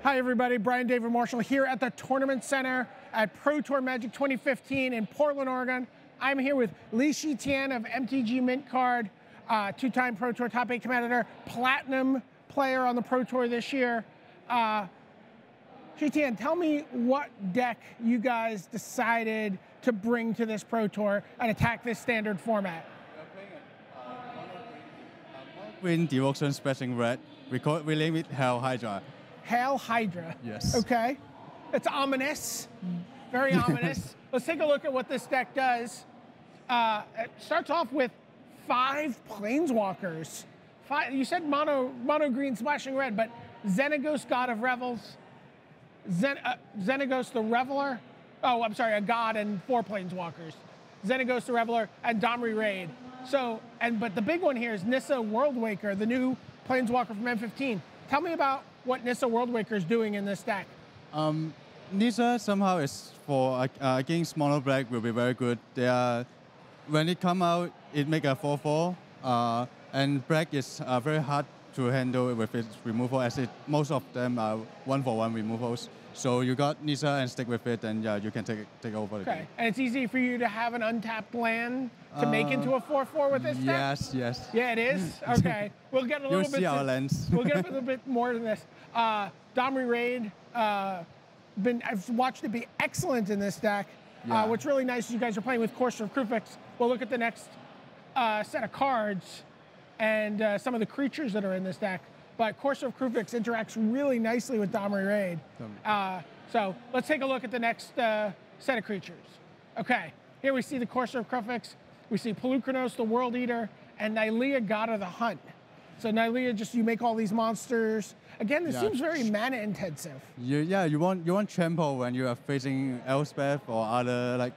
Hi everybody, Brian David Marshall here at the Tournament Center at Pro Tour Magic 2015 in Portland, Oregon. I'm here with Shi Tian of MTG Mint Card, two-time Pro Tour top 8 competitor, platinum player on the Pro Tour this year. Shi Tian, tell me what deck you guys decided to bring to this Pro Tour and attack this standard format. Green Devotion Splashing Red. We name it Hell Hydra. Hell Hydra. Yes. Okay. It's ominous. Very ominous. Let's take a look at what this deck does. It starts off with 5 Planeswalkers. You said mono green splashing red, but Xenagos, God of Revels, Xenagos the Reveler. Oh, I'm sorry, a god and 4 Planeswalkers. Xenagos the Reveler and Domri Raid. But the big one here is Nissa Worldwaker, the new Planeswalker from M15. Tell me about what Nissa Worldwaker is doing in this deck. Nissa somehow is for against mono black will be very good. When it come out, it make a 4/4, and black is very hard to handle with its removal, as most of them are 1-for-1 removals. So you got Nissa and stick with it, and yeah, you can take over the game. And it's easy for you to have an untapped land to make into a 4/4 with this deck? Yes. Yeah, it is? Okay. We'll get a little bit. You'll see our lens. We'll get a little bit more than this. Domri Raid, I've watched it be excellent in this deck. Yeah. What's really nice is you guys are playing with Courser of Kruphix. We'll look at the next set of cards and some of the creatures that are in this deck. But Courser of Kruphix interacts really nicely with Domri Raid. So let's take a look at the next set of creatures. Okay, here we see the Courser of Kruphix. We see Polukranos, the World Eater, and Nylea, God of the Hunt. So Nylea, just you make all these monsters. Again, this seems very mana intensive. You want trample when you are facing Elspeth or other like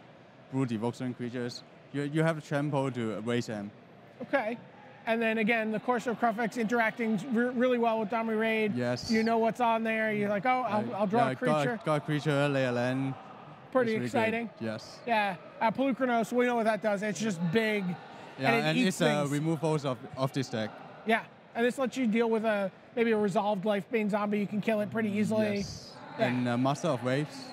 blue devotion creatures. You have trample to raise them. Okay. And then again, the Courser of Kruphix interacting really well with Domri Raid. Yes. You know what's on there. You're like, oh, I'll draw a creature. Got a creature, lay a land. Pretty exciting. Good. Yes. Yeah. Polukranos, we know what that does. It's just big. Yeah, and it eats things. Removals of this deck. Yeah. And this lets you deal with maybe a resolved Lifebane zombie. You can kill it pretty easily. Yes. Yeah. And Master of Waves.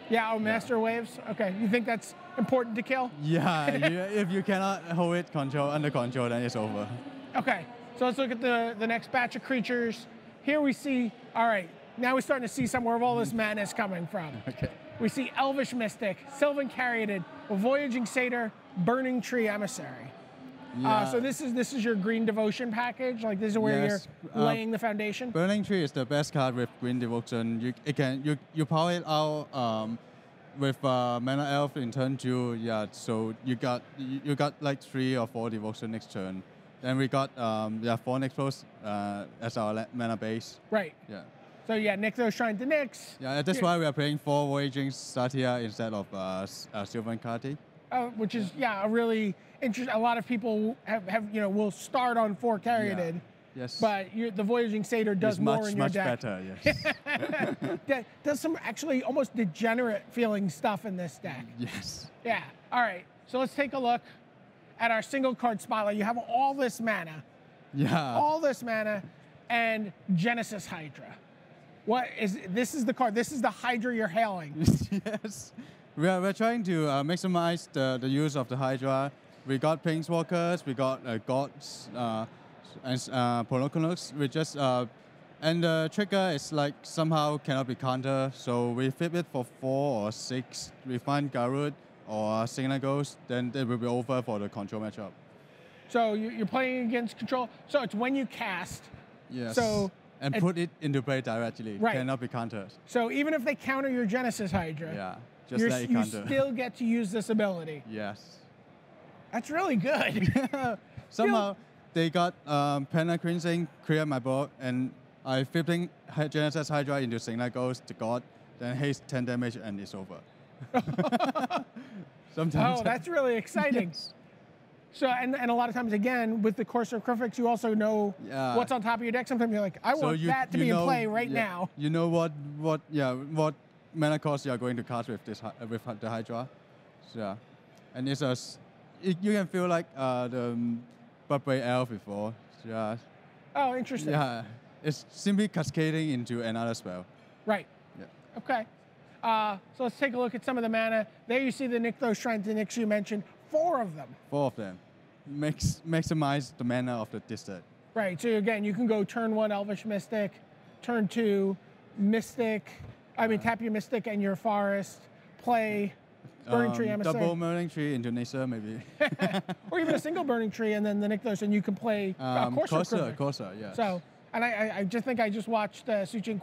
Yeah, Master of Waves. Okay. You think that's important to kill? Yeah. If you cannot hold it under control, then it's over. Okay. So let's look at the next batch of creatures. Here we see, all right, now we're starting to see somewhere of all this mana is coming from. Okay. We see Elvish Mystic, Sylvan Caryatid, Voyaging Satyr, Burning Tree Emissary. Yeah. So this is your green devotion package. Like this is where you're laying the foundation. Burning Tree is the best card with green devotion. You power it out with mana elf in turn 2. Yeah. So you got like 3 or 4 devotion next turn. Then we got 4 Nexus as our mana base. Right. Yeah. So yeah, Nykthos Shrine to Nyx. Yeah, that's why we are playing 4 Voyaging Satyr instead of Sylvan Caryatid. Which is a really interesting. A lot of people will start on 4 Caryatid. Yeah. Yes. But the Voyaging Satyr does more in your deck. Much better, yes. Does some actually almost degenerate feeling stuff in this deck. Yes. Yeah. All right. So let's take a look at our single card spotlight. You have all this mana. Yeah. All this mana and Genesis Hydra. This is the card. This is the Hydra you're hailing. Yes. We're trying to maximize the use of the Hydra. We got Planeswalkers, we got gods, and Polukranos. We just and the trigger is like somehow cannot be countered. So we flip it for 4 or 6. We find Garrod or Xenagos, then it will be over for the control matchup. So you're playing against control. So it's when you cast. Yes. So and put it into play directly. Right. Cannot be countered. So even if they counter your Genesis Hydra, just let it counter. You still get to use this ability. Yes. That's really good. Somehow they got Penna Cleansing, clear my board, and I flipping Genesis Hydra into Xenagos, the god, then haste 10 damage and it's over. Sometimes. Oh, that's really exciting. Yes. So, and a lot of times, again, with the Courser of Kruphix, you also know what's on top of your deck. Sometimes you're like, I want that to be in play right now. You know what mana cost you are going to cast with the Hydra. So, and you can feel like the Bubble Elf before. Yeah. Oh, interesting. Yeah, it's simply cascading into another spell. Right. Yeah. Okay. So let's take a look at some of the mana. There you see the Nykthos Shrines and Nyx you mentioned. 4 of them. 4 of them. Maximize the mana of this deck. Right. So again, you can go turn 1 Elvish Mystic, turn 2 Mystic. I mean, tap your Mystic and your Forest. Play Burning Tree Emissary. Double Burning Tree Indonesia, maybe. Or even a single Burning Tree and then the Nykthos, and you can play Corsair, yes. So, and I just think I just watched Shi Tian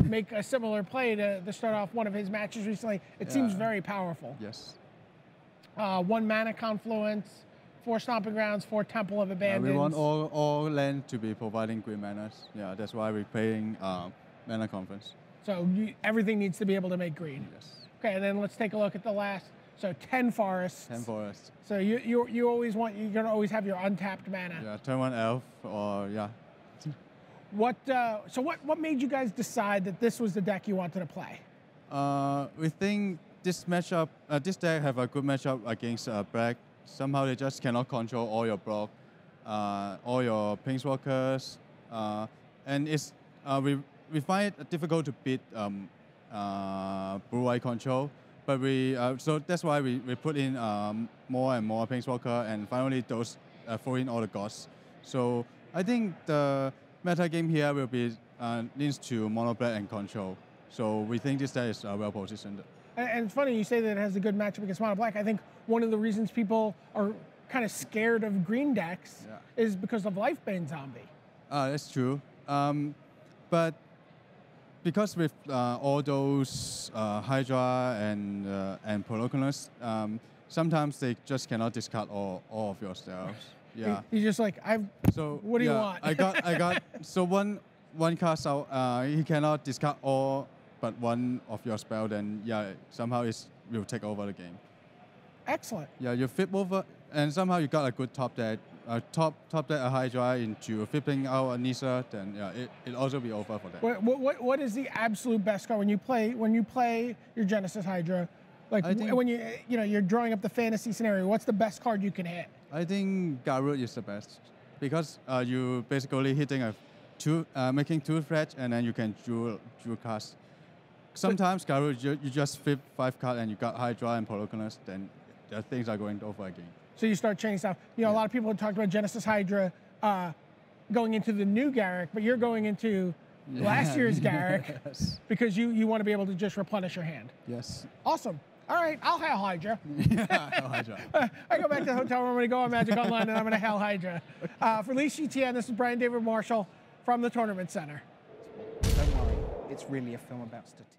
make a similar play to start off one of his matches recently. It seems very powerful. Yes. 1 Mana Confluence, 4 Stomping Grounds, 4 Temple of Abandons. We want all land to be providing green manas. Yeah, that's why we're playing Mana Confluence. So everything needs to be able to make green. Yes. Okay, and then let's take a look at the last. So 10 forests. 10 forests. So you always want, you're gonna always have your untapped mana. Yeah, turn 1 elf or yeah. So what made you guys decide that this was the deck you wanted to play? We think this matchup, this deck have a good matchup against black. Somehow they just cannot control all your block, all your planeswalkers, and it's we find it difficult to beat blue-white control. But so that's why we put in more and more planeswalker, and finally those throw in all the gods. So I think the meta game here will be leans to mono black and control. So we think this deck is well positioned. And it's funny you say that it has a good matchup against mono black. I think one of the reasons people are kind of scared of green decks is because of Lifebane Zombie. That's true. But because with all those Hydra and Poloconus, sometimes they just cannot discard all of your spells. Yeah. He's just like, what do you want? I got so one cast out, he cannot discard all but one of your spell, then yeah, somehow it will take over the game. Excellent. Yeah, you flip over, and somehow you got a good top deck. Top deck a Hydra into flipping out a Nisa, then yeah, it also be over for that. What is the absolute best card when you play your Genesis Hydra? Like when you're drawing up the fantasy scenario, what's the best card you can hit? I think Garrett is the best because you basically hitting making 2 threats, and then you can dual cast. Sometimes Garrett you just flip 5 cards and you got Hydra and Poloconus, then the things are going over again. So you start chaining stuff. A lot of people have talked about Genesis Hydra going into the new Garrick, but you're going into last year's Garrick because you want to be able to just replenish your hand. Yes. Awesome. All right, I'll hail Hydra. Yeah, I'll Hydra. I go back to the hotel room, I'm going to go on Magic Online, and I'm going to hail Hydra. For Shi Tian, this is Brian David Marshall from the Tournament Center. Don't worry, it's really a film about statistics.